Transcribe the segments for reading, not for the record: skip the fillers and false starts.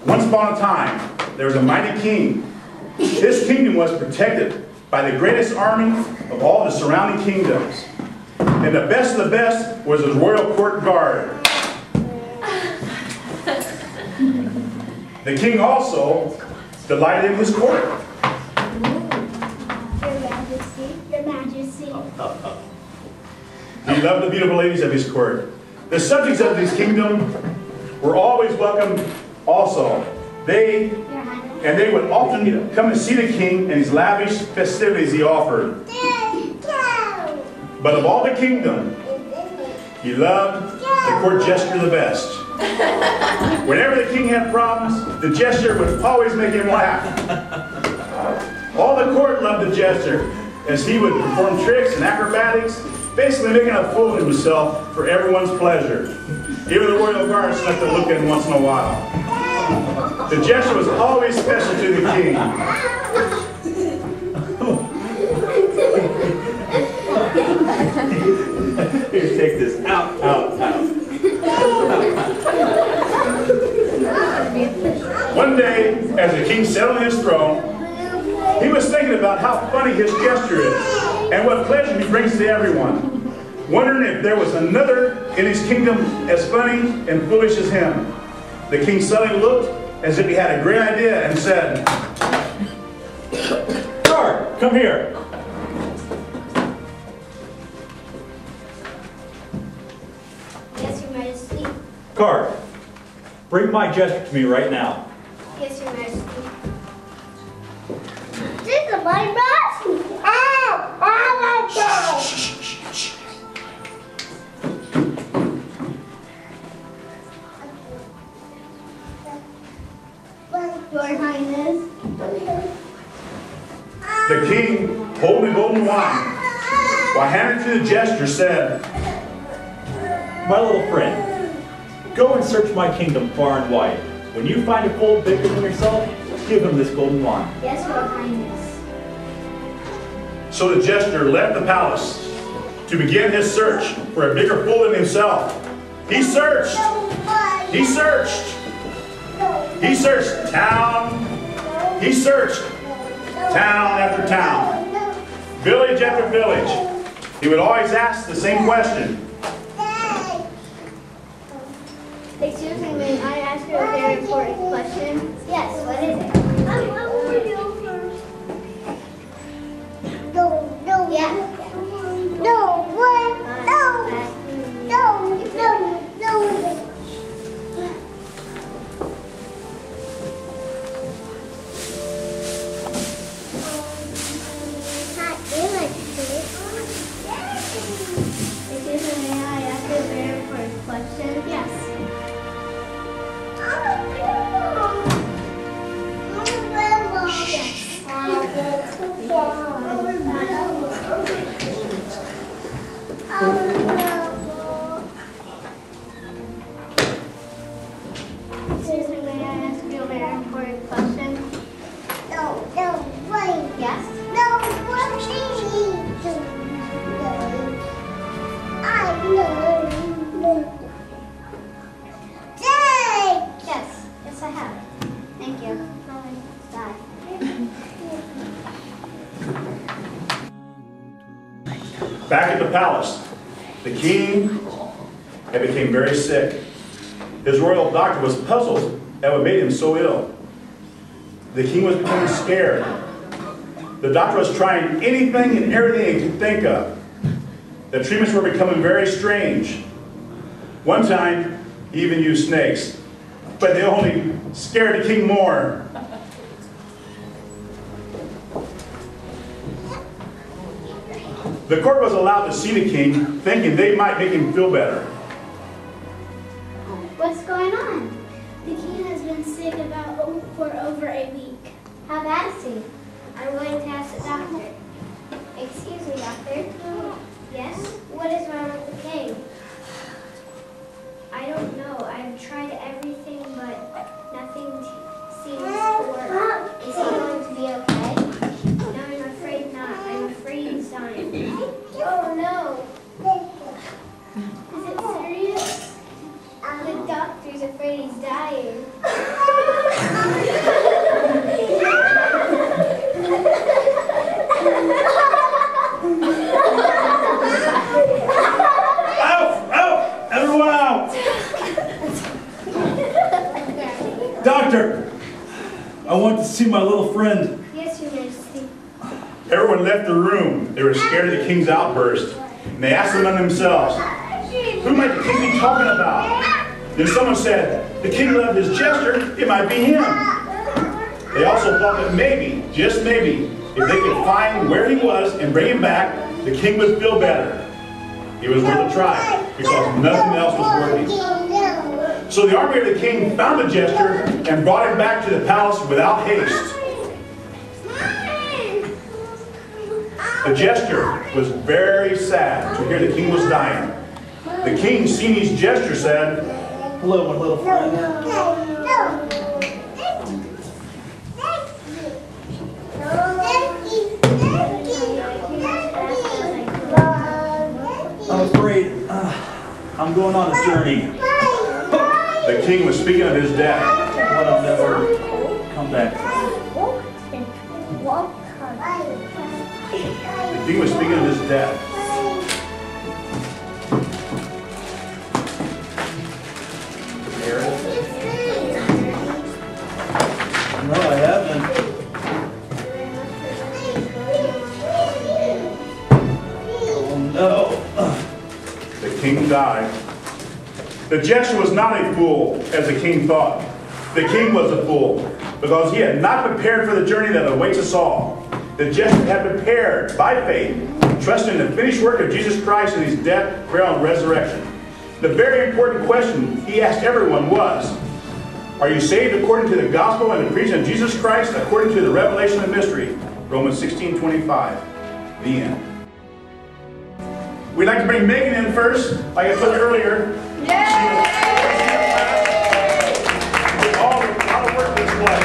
Once upon a time, there was a mighty king. His kingdom was protected by the greatest army of all the surrounding kingdoms. And the best of the best was his royal court guard. The king also delighted in his court. Your Majesty, Your Majesty. He loved the beautiful ladies of his court. The subjects of his kingdom were always welcome also. They would often come to see the king and his lavish festivities he offered. But of all the kingdom, he loved the court jester the best. Whenever the king had problems, the jester would always make him laugh. All the court loved the jester, as he would perform tricks and acrobatics, basically making a fool of himself for everyone's pleasure. Even the royal guard snuck to look in once in a while. The jester was always special to the king. Here, take this. Out, out, out. One day, as the king sat on his throne, he was thinking about how funny his jester is and what pleasure he brings to everyone, wondering if there was another in his kingdom as funny and foolish as him. The king suddenly looked as if he had a great idea and said, Guard, come here. Yes, Your Majesty. Guard, bring my jester to me right now. Yes, Your Majesty. This is my brush. Ow! I like that. Your Highness. the king, holding the golden wine, while handing it to the jester, said, My little friend, go and search my kingdom far and wide. When you find a fool bigger than yourself, give him this golden wine. Yes, Your Highness. So the jester left the palace to begin his search for a bigger fool than himself. He searched. He searched. He searched town. He searched town after town, village after village. He would always ask the same question. Excuse me, may I ask you a very important question? Yes, what is it? I want to go first. No. Yeah. No, what? No. Excuse me, may I ask you a very important question? Yes. Excuse me, may I ask you a very important question? Yes? Yes, I have. Thank you. Bye. Back at the palace, the king had become very sick. His royal doctor was puzzled at what made him so ill. The king was becoming scared. The doctor was trying anything and everything he could think of. The treatments were becoming very strange. One time, he even used snakes, but they only scared the king more. The court was allowed to see the king, thinking they might make him feel better. What's going on? The king has been sick for over a week. How bad is he? I'm going to ask the doctor. Excuse me, doctor. Yes? What is wrong with the king? I don't know. I've tried everything, but nothing seems to work. Is he going to be okay? No, I'm afraid not. I'm afraid he's dying. Oh no. Is it serious? The doctor's afraid he's dying. out. Doctor, I want to see my little friend. Yes, Your Majesty. Everyone left the room. They were scared of the king's outburst. And they asked among themselves, who might the king be talking about? Then someone said, the king loved his jester, it might be him. They also thought that maybe, just maybe, if they could find where he was and bring him back, the king would feel better. It was worth a try, because nothing else was working. So the army of the king found the jester and brought him back to the palace without haste. The jester was very sad to hear the king was dying. The king, seeing his jester, said, Hello, my little friend. I'm afraid I'm going on a journey. the king was speaking of his death. But I'll never come back. The king was speaking of his death. No, I haven't. Oh no. The king died. The jester was not a fool, as the king thought. The king was a fool, because he had not prepared for the journey that awaits us all. The jester had prepared by faith, trusting in the finished work of Jesus Christ and his death, burial, and resurrection. The very important question he asked everyone was, are you saved according to the gospel and the preaching of Jesus Christ, according to the revelation of mystery? Romans 16:25. The end. We'd like to bring Megan in first, like I told you earlier. She did all the work this way.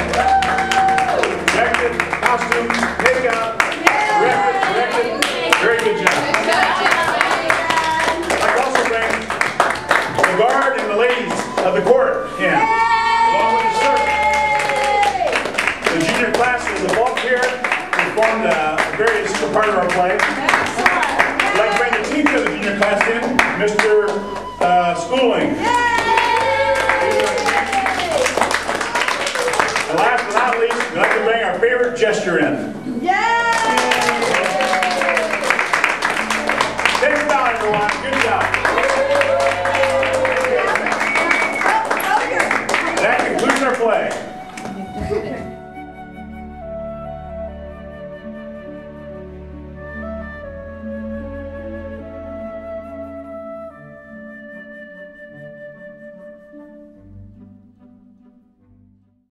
Directed, costume, makeup, directed. Very good job. I'd like to also bring the guard and the ladies of the court in, along with the servant. The junior class is a volunteer who formed a very essential part of our play. I'd like to bring the teacher of the junior class in, Mr. Schooling. And last but not least, we'd like to bring our favorite jester in.